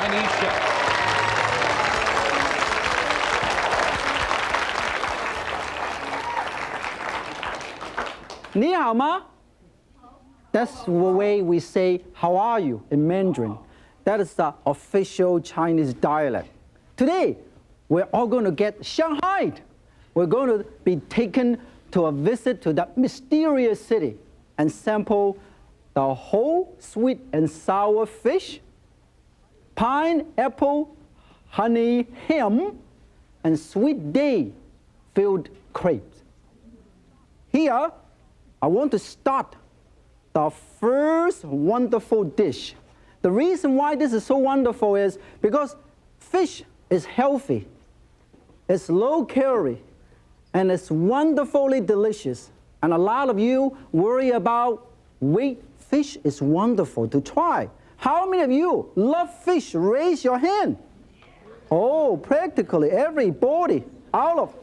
Chinese chef. 你好吗? That's the way we say how are you in Mandarin. That is the official Chinese dialect. Today, we're all going to get Shanghaied. We're going to be taken to a visit to that mysterious city and sample the whole sweet and sour fish, pineapple, honey ham, and sweet day-filled crepes. Here, I want to start the first wonderful dish. The reason why this is so wonderful is because fish is healthy, it's low calorie, and it's wonderfully delicious. And a lot of you worry about weight. Fish is wonderful to try. How many of you love fish? Raise your hand. Oh, practically everybody, all of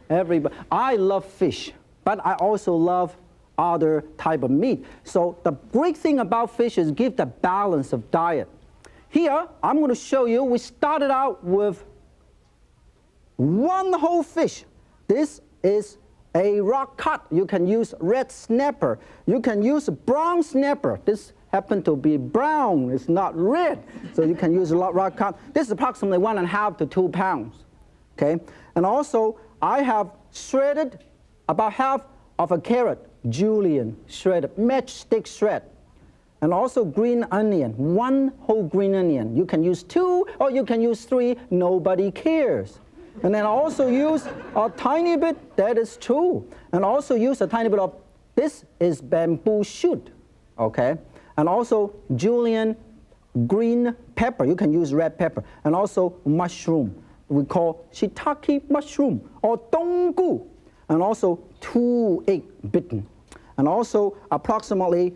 everybody. I love fish, but I also love other type of meat. So the great thing about fish is give the balance of diet. Here, I'm going to show you, we started out with one whole fish. This is a rock cut. You can use red snapper. You can use brown snapper. This happened to be brown. It's not red. So you can use a rock cut. This is approximately 1.5 to 2 pounds. Okay? And also, I have shredded about half of a carrot, julienne shredded, matchstick shred. And also green onion, 1 whole green onion. You can use 2 or you can use 3. Nobody cares. And then also use a tiny bit, that is true. And also use a tiny bit of, this is bamboo shoot, okay? And also julienne green pepper, you can use red pepper. And also mushroom, we call shiitake mushroom or donggu. And also 2 egg bitten. And also approximately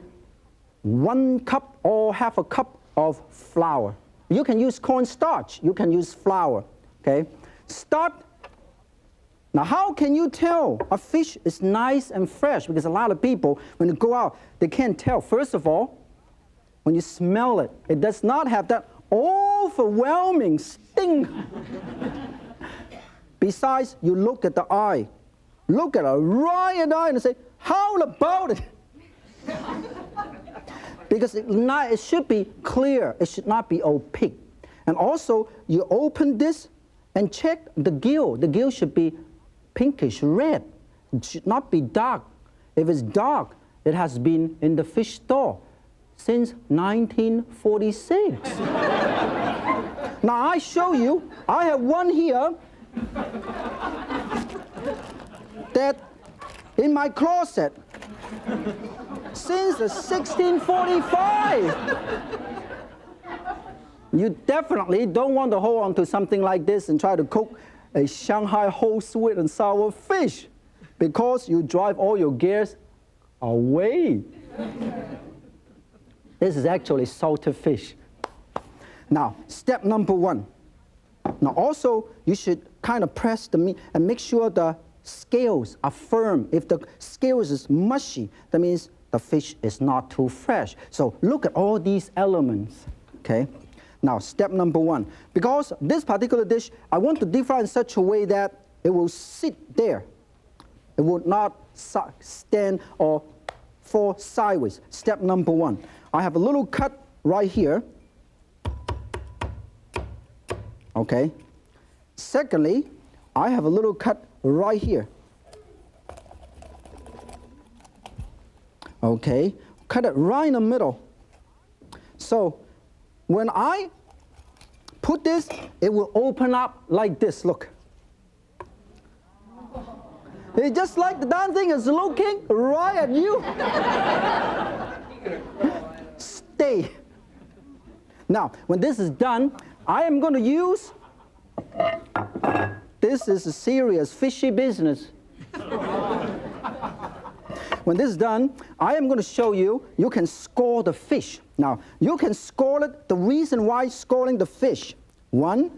1 cup or half a cup of flour. You can use cornstarch, you can use flour, okay? Start. Now, how can you tell a fish is nice and fresh? Because a lot of people, when they go out, they can't tell. First of all, when you smell it, it does not have that overwhelming sting. Besides, you look at the eye. Look at a right eye and say, how about it? Because it should be clear. It should not be opaque. And also, you open this and check the gill. The gill should be pinkish red. It should not be dark. If it's dark, it has been in the fish store since 1946. Now I show you, I have one here that in my closet since 1645. You definitely don't want to hold on to something like this and try to cook a Shanghai whole sweet and sour fish because you drive all your gears away. This is actually salted fish. Now, step number 1. Now also, you should kind of press the meat and make sure the scales are firm. If the scales is mushy, that means the fish is not too fresh. So look at all these elements, okay? Now, step number 1. Because this particular dish, I want to deep fry in such a way that it will sit there. It will not stand or fall sideways. Step number 1. I have a little cut right here. Okay. Secondly, I have a little cut right here. Okay. Cut it right in the middle. So when I put this, it will open up like this, look. It's just like the darn thing is looking right at you. Stay. Now, when this is done, I am going to use, this is a serious fishy business. When this is done, I am going to show you, you can score the fish. Now, you can score it, the reason why scoring the fish. 1,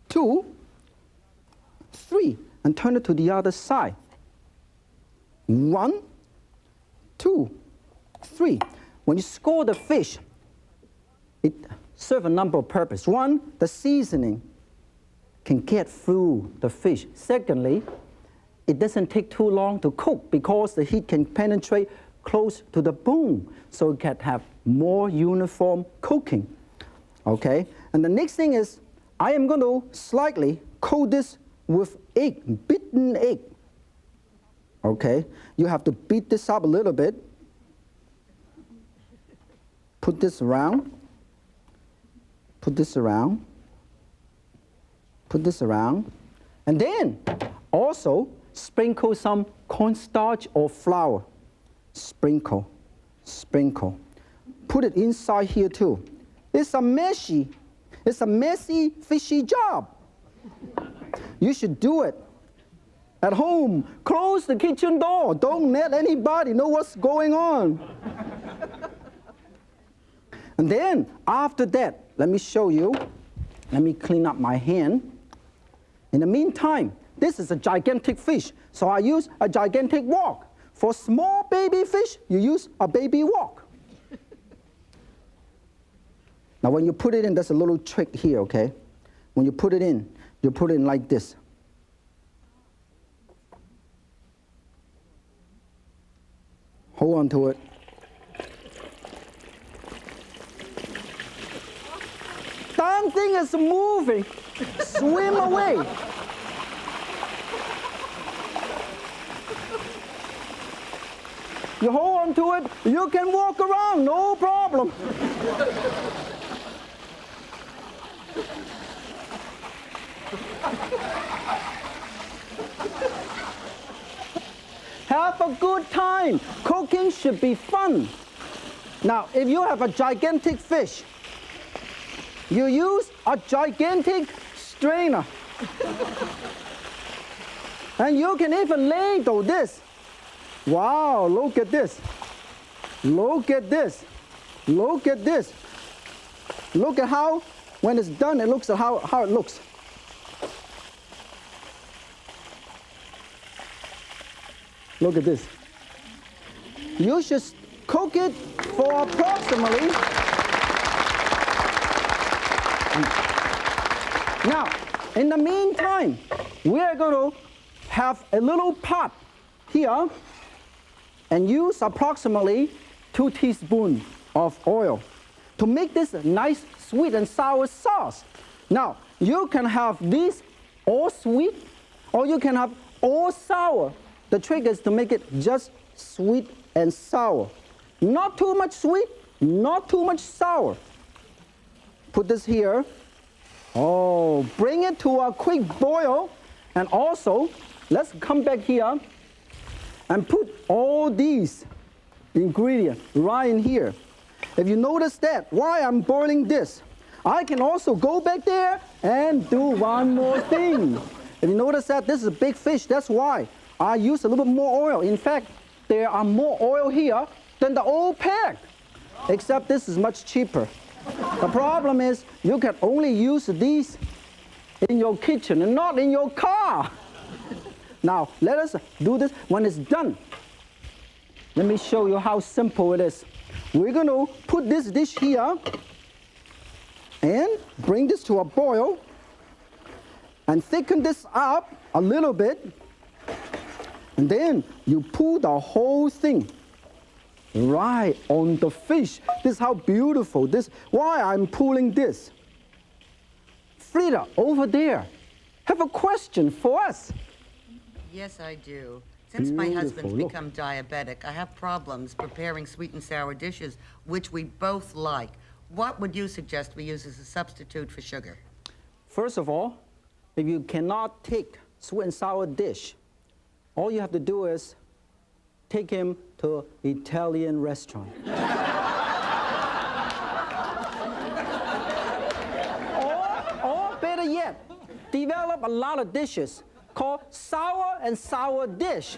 2, 3, and turn it to the other side. 1, 2, 3. When you score the fish, it serve a number of purposes. One, the seasoning can get through the fish. Secondly, it doesn't take too long to cook because the heat can penetrate close to the bone, so it can have more uniform cooking. Okay, and the next thing is I am going to slightly coat this with egg, beaten egg. Okay, you have to beat this up a little bit. Put this around. Put this around. Put this around. And then also sprinkle some cornstarch or flour. Sprinkle. Sprinkle. Put it inside here too. It's a messy, fishy job. You should do it at home. Close the kitchen door. Don't let anybody know what's going on. And then after that, let me show you. Let me clean up my hand. In the meantime, this is a gigantic fish, so I use a gigantic wok. For small baby fish, you use a baby wok. Now when you put it in, there's a little trick here, okay? When you put it in like this. Hold on to it. Damn thing is moving. Swim away. You hold on to it, you can walk around, no problem. Have a good time. Cooking should be fun. Now, if you have a gigantic fish, you use a gigantic strainer. And you can even ladle this. Wow, look at this. Look at this. Look at this. Look at how, when it's done, it looks at how it looks. Look at this. You should cook it for approximately. Now, in the meantime, we are going to have a little pot here and use approximately 2 teaspoons of oil to make this a nice sweet and sour sauce. Now, you can have this all sweet or you can have all sour. The trick is to make it just sweet and sour. Not too much sweet, not too much sour. Put this here. Oh, bring it to a quick boil. And also, let's come back here and put all these ingredients right in here. If you notice that, while I'm boiling this, I can also go back there and do one more thing. If you notice that this is a big fish, that's why I use a little bit more oil. In fact, there are more oil here than the old pack, except this is much cheaper. The problem is you can only use these in your kitchen and not in your car. Now, let us do this when it's done. Let me show you how simple it is. We're going to put this dish here and bring this to a boil and thicken this up a little bit. And then you pull the whole thing right on the fish. This is how beautiful this. Why I'm pulling this. Frida, over there, have a question for us. Yes, I do. Since my husband's become diabetic, I have problems preparing sweet and sour dishes, which we both like. What would you suggest we use as a substitute for sugar? First of all, if you cannot take sweet and sour dish, all you have to do is take him to an Italian restaurant. or better yet, develop a lot of dishes called sour and sour dish.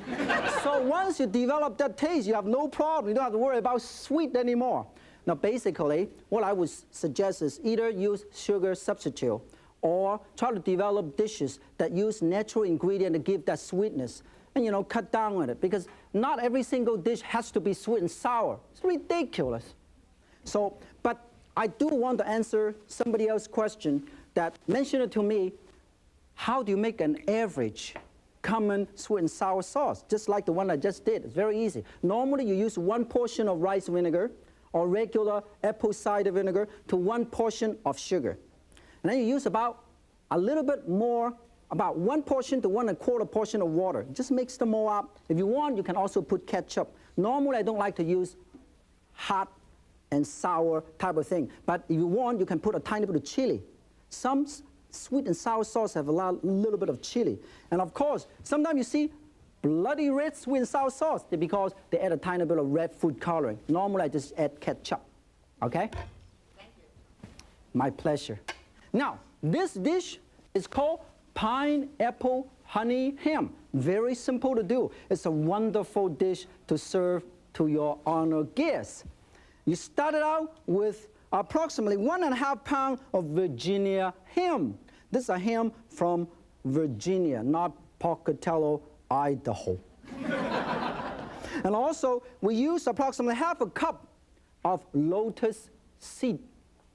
So once you develop that taste, you have no problem. You don't have to worry about sweet anymore. Now basically, what I would suggest is either use sugar substitute or try to develop dishes that use natural ingredient to give that sweetness. And, you know, cut down on it, because not every single dish has to be sweet and sour. It's ridiculous. So, but I do want to answer somebody else's question that mentioned it to me. How do you make an average common sweet and sour sauce? Just like the one I just did. It's very easy. Normally, you use 1 portion of rice vinegar or regular apple cider vinegar to 1 portion of sugar. And then you use about a little bit more, about 1 portion to 1 1/4 portion of water. Just mix them all up. If you want, you can also put ketchup. Normally, I don't like to use hot and sour type of thing. But if you want, you can put a tiny bit of chili. Some sweet and sour sauce have a little bit of chili. And of course, sometimes you see bloody red sweet and sour sauce because they add a tiny bit of red food coloring. Normally, I just add ketchup. Okay? Thank you. My pleasure. Now, this dish is called pineapple honey ham. Very simple to do. It's a wonderful dish to serve to your honored guests. You start it out with approximately 1 1/2 pounds of Virginia ham. This is a ham from Virginia, not Pocatello, Idaho. And also, we use approximately 1/2 cup of lotus seed.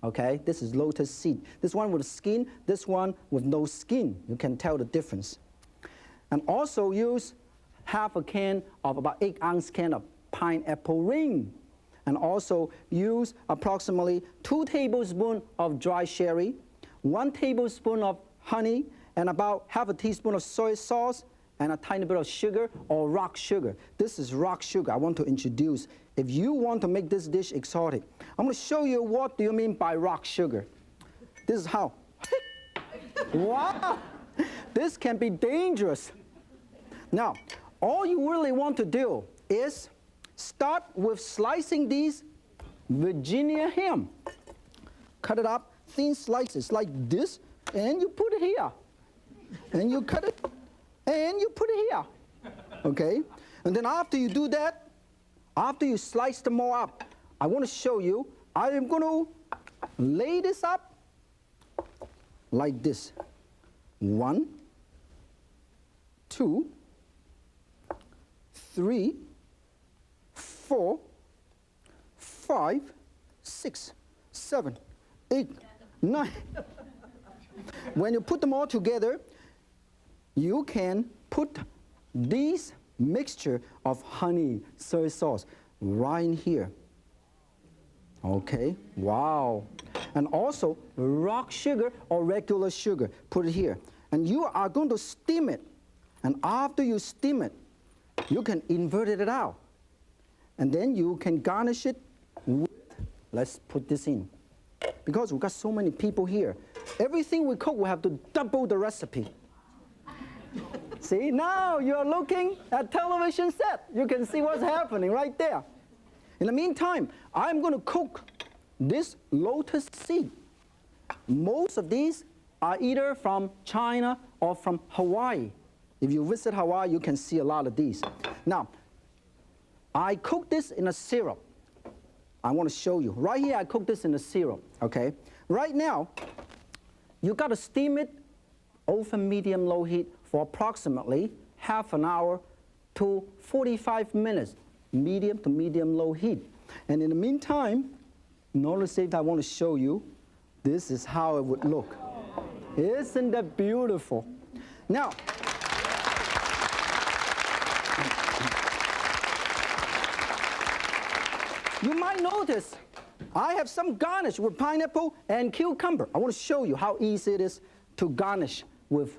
Okay, this is lotus seed. This one with skin, this one with no skin. You can tell the difference. And also use 1/2 can of about 8-ounce can of pineapple ring. And also use approximately 2 tablespoons of dry sherry, 1 tablespoon of honey, and about 1/2 teaspoon of soy sauce, and a tiny bit of sugar or rock sugar. This is rock sugar I want to introduce. If you want to make this dish exotic, I'm going to show you what do you mean by rock sugar. This is how. Wow! This can be dangerous. Now, all you really want to do is start with slicing these Virginia ham. Cut it up, thin slices like this, and you put it here. And you cut it, and you put it here. Okay? And then after you do that, after you slice them all up, I want to show you, I am going to lay this up like this. 1, 2, 3, 4, 5, 6, 7, 8, 9. When you put them all together, you can put this mixture of honey, soy sauce right in here. Okay, wow. And also rock sugar or regular sugar, put it here. And you are going to steam it. And after you steam it, you can invert it out. And then you can garnish it with, let's put this in. Because we've got so many people here, everything we cook, we have to double the recipe. See, now you're looking at television set. You can see what's happening right there. In the meantime, I'm going to cook this lotus seed. Most of these are either from China or from Hawaii. If you visit Hawaii, you can see a lot of these. Now, I cook this in a syrup. I want to show you. Right here, I cook this in a syrup, okay? Right now, you got to steam it over medium-low heat for approximately half an hour to 45 minutes, medium to medium-low heat. And in the meantime, notice if I want to show you, this is how it would look. Isn't that beautiful? Now, you might notice I have some garnish with pineapple and cucumber. I want to show you how easy it is to garnish with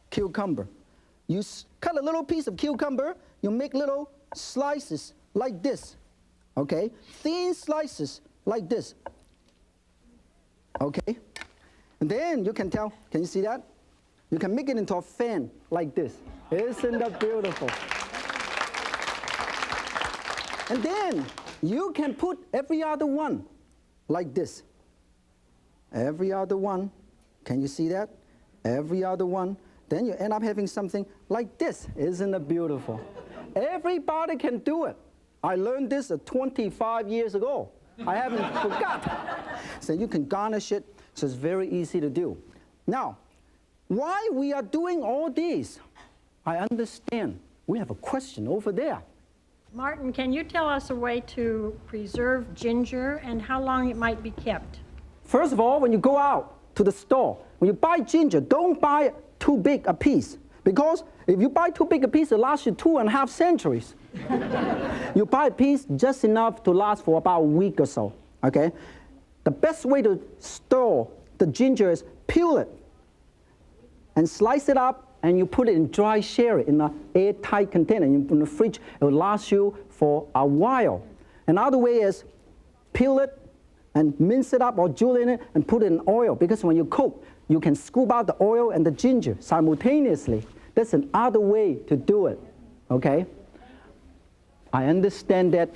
cucumber. You cut a little piece of cucumber, you make little slices like this, okay? Thin slices like this, okay? And then you can tell, can you see that? You can make it into a fan like this. Isn't that beautiful? And then you can put every other one like this. Every other one. Can you see that? Every other one. Then you end up having something like this. Isn't it beautiful? Everybody can do it. I learned this 25 years ago. I haven't forgot. So you can garnish it, so it's very easy to do. Now, why we are doing all these, I understand. We have a question over there. Martin, can you tell us a way to preserve ginger and how long it might be kept? First of all, when you go out to the store, when you buy ginger, don't buy too big a piece. Because if you buy too big a piece, it lasts you 2.5 centuries. You buy a piece just enough to last for about a week or so, okay? The best way to store the ginger is peel it and slice it up, and you put it in dry sherry in an airtight container in the fridge. It will last you for a while. Another way is peel it and mince it up or julienne it and put it in oil, because when you cook, you can scoop out the oil and the ginger simultaneously. That's another way to do it, okay? I understand that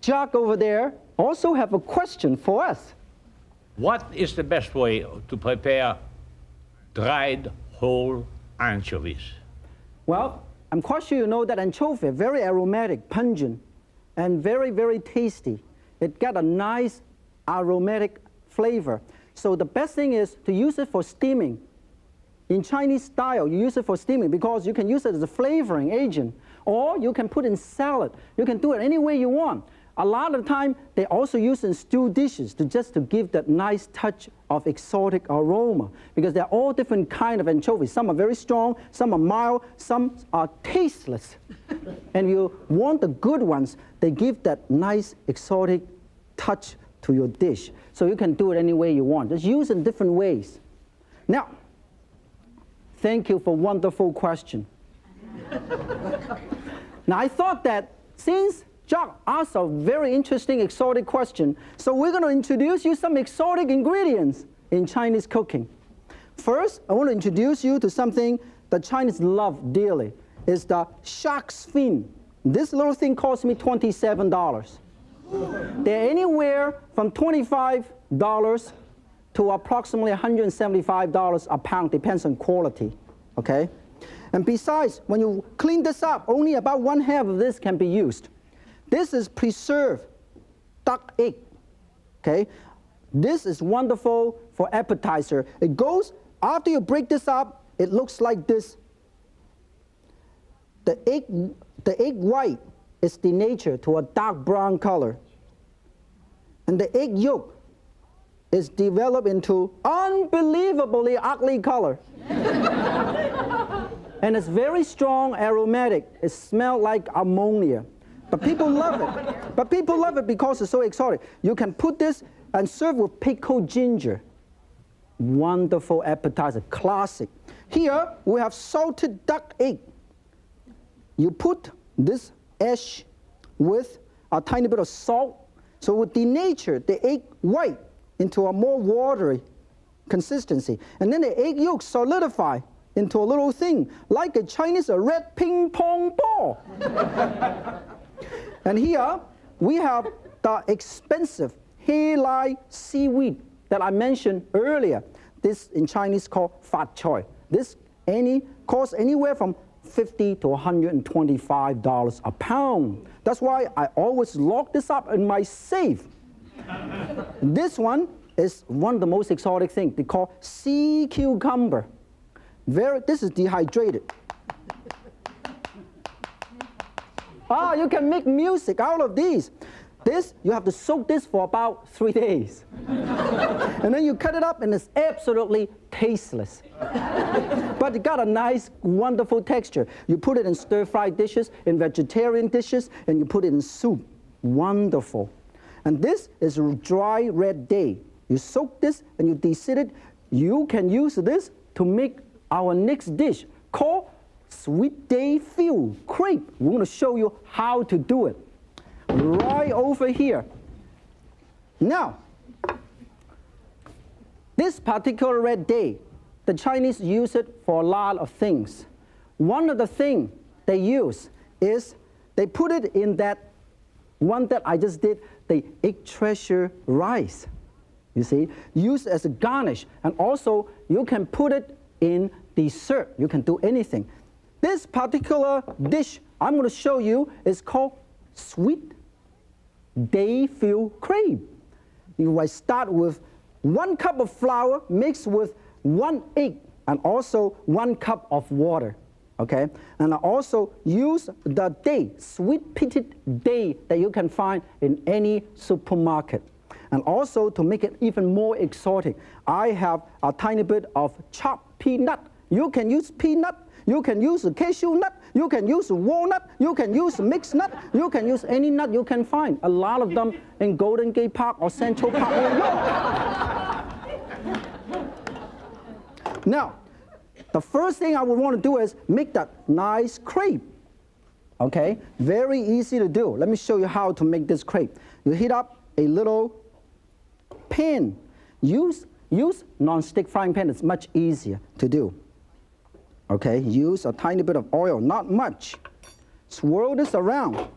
Jack over there also have a question for us. What is the best way to prepare dried whole anchovies? Well, I'm quite sure you know that anchovy are very aromatic, pungent, and very, very tasty. It got a nice aromatic flavor. So the best thing is to use it for steaming. In Chinese style, you use it for steaming because you can use it as a flavoring agent, or you can put in salad. You can do it any way you want. A lot of the time, they also use it in stew dishes to give that nice touch of exotic aroma, because they're all different kind of anchovies. Some are very strong, some are mild, some are tasteless. And you want the good ones, they give that nice exotic touch to your dish. So you can do it any way you want. Just use it in different ways. Now, thank you for a wonderful question. Now, I thought that since Jack asked a very interesting exotic question, so we're going to introduce you some exotic ingredients in Chinese cooking. First, I want to introduce you to something the Chinese love dearly. It's the shark's fin. This little thing cost me $27. They're anywhere from $25 to approximately $175 a pound, depends on quality, okay? And besides, when you clean this up, only about 1/2 of this can be used. This is preserved duck egg, okay? This is wonderful for appetizer. It goes, after you break this up, it looks like this. The egg white is denatured to a dark brown color. And the egg yolk is developed into unbelievably ugly color. And it's very strong, aromatic. It smells like ammonia. But people love it. But people love it because it's so exotic. You can put this and serve with pickled ginger. Wonderful appetizer, classic. Here we have salted duck egg. You put this ash with a tiny bit of salt, so it will denature the egg white into a more watery consistency. And then the egg yolk solidify into a little thing, like a Chinese red ping pong ball. And here we have the expensive hairline seaweed that I mentioned earlier. This in Chinese called fat choy. This costs anywhere from $50 to $125 a pound. That's why I always lock this up in my safe. This one is one of the most exotic things. They call sea cucumber. This is dehydrated. You can make music out of these. This, you have to soak this for about 3 days. And then you cut it up and it's absolutely tasteless. But it got a nice, wonderful texture. You put it in stir-fried dishes, in vegetarian dishes, and you put it in soup. Wonderful. And this is dry red day. You soak this and you desit it. You can use this to make our next dish called Sweet Day Field Crepe. We're going to show you how to do it. Right over here. Now, this particular red day, the Chinese use it for a lot of things. One of the things they use is they put it in that one that I just did, the egg treasure rice. You see, used as a garnish. And also, you can put it in dessert. You can do anything. This particular dish I'm going to show you is called Sweet Day Field Crepe. You will start with 1 cup of flour mixed with 1 egg and also 1 cup of water. okay? And I also use the date, sweet pitted date that you can find in any supermarket. And also to make it even more exotic, I have a tiny bit of chopped peanut. You can use peanut, you can use a cashew nut, you can use a walnut, you can use a mixed nut, you can use any nut you can find. A lot of them in Golden Gate Park or Central Park, New York. Now, the first thing I would want to do is make that nice crepe. Okay, very easy to do. Let me show you how to make this crepe. You heat up a little pan. Use non-stick frying pan. It's much easier to do. Okay, use a tiny bit of oil, not much. Swirl this around.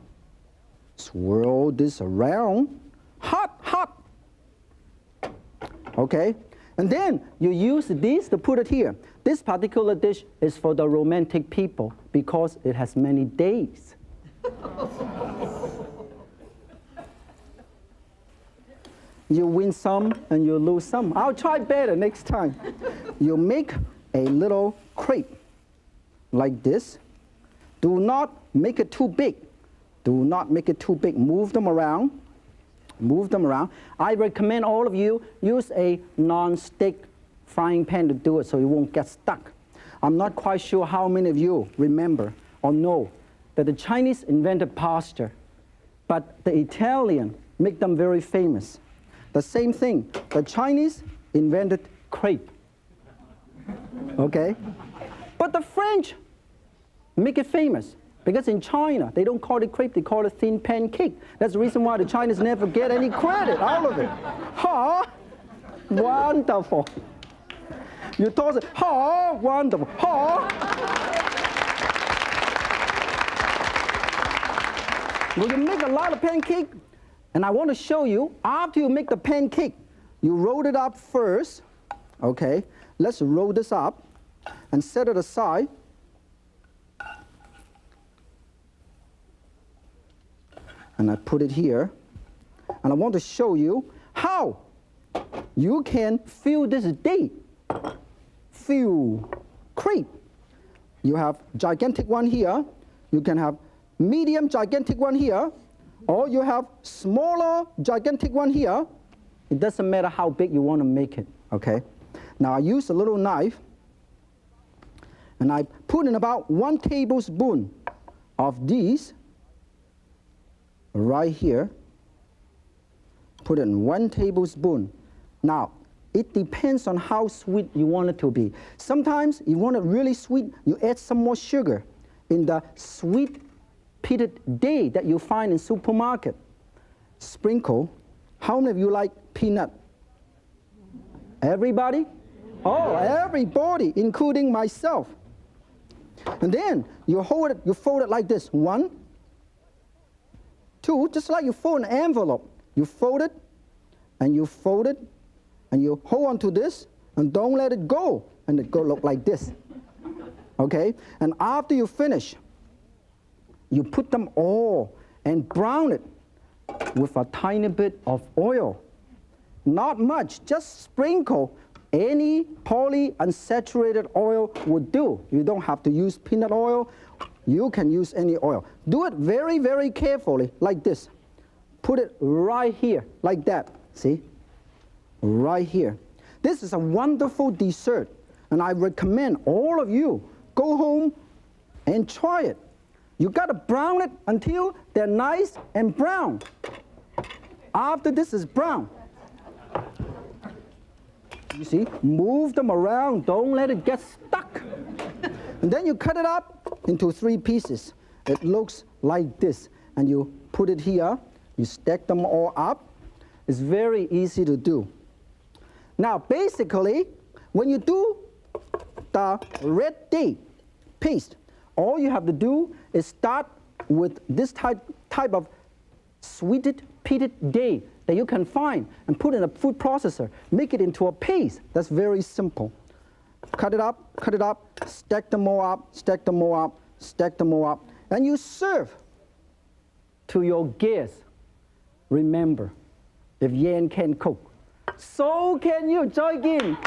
Swirl this around. Hot, hot. Okay, and then you use this to put it here. This particular dish is for the romantic people because it has many days. You win some and you lose some. I'll try better next time. You make a little crepe like this. Do not make it too big. Do not make it too big. Move them around. Move them around. I recommend all of you use a non-stick frying pan to do it so you won't get stuck. I'm not quite sure how many of you remember or know that the Chinese invented pasta, but the Italian make them very famous. The same thing, the Chinese invented crepe. Okay? But the French make it famous because in China, they don't call it crepe, they call it thin pancake. That's the reason why the Chinese never get any credit out of it. Huh? Wonderful. You toss it, huh? Wonderful. Huh? Well, you make a lot of pancake, and I want to show you, after you make the pancake, you roll it up first. Okay, let's roll this up and set it aside. And I put it here. And I want to show you how you can fill this date. Fill crepe. You have gigantic one here. You can have medium gigantic one here. Or you have smaller gigantic one here. It doesn't matter how big you want to make it. Okay. Now I use a little knife. And I put in about 1 tablespoon of these right here. Put in 1 tablespoon. Now, it depends on how sweet you want it to be. Sometimes you want it really sweet, you add some more sugar in the sweet pitted date that you find in supermarket. Sprinkle. How many of you like peanut? Everybody? Oh, everybody, including myself. And then you hold it, you fold it like this. 1, 2, just like you fold an envelope. You fold it, and you fold it, and you hold on to this, and don't let it go. And it go look like this. Okay? And after you finish, you put them all and brown it with a tiny bit of oil. Not much, just sprinkle. Any polyunsaturated oil would do. You don't have to use peanut oil. You can use any oil. Do it very, very carefully, like this. Put it right here, like that. See? Right here. This is a wonderful dessert, and I recommend all of you go home and try it. You gotta brown it until they're nice and brown. After this is brown, you see, move them around, don't let it get stuck. And then you cut it up into 3 pieces. It looks like this. And you put it here, you stack them all up. It's very easy to do. Now, basically, when you do the red date paste, all you have to do is start with this type of sweetened pitted date that you can find and put in a food processor. Make it into a paste. That's very simple. Cut it up, stack them all up, stack them all up, stack them all up, and you serve to your guests. Remember, if Yan can cook, so can you. Join in.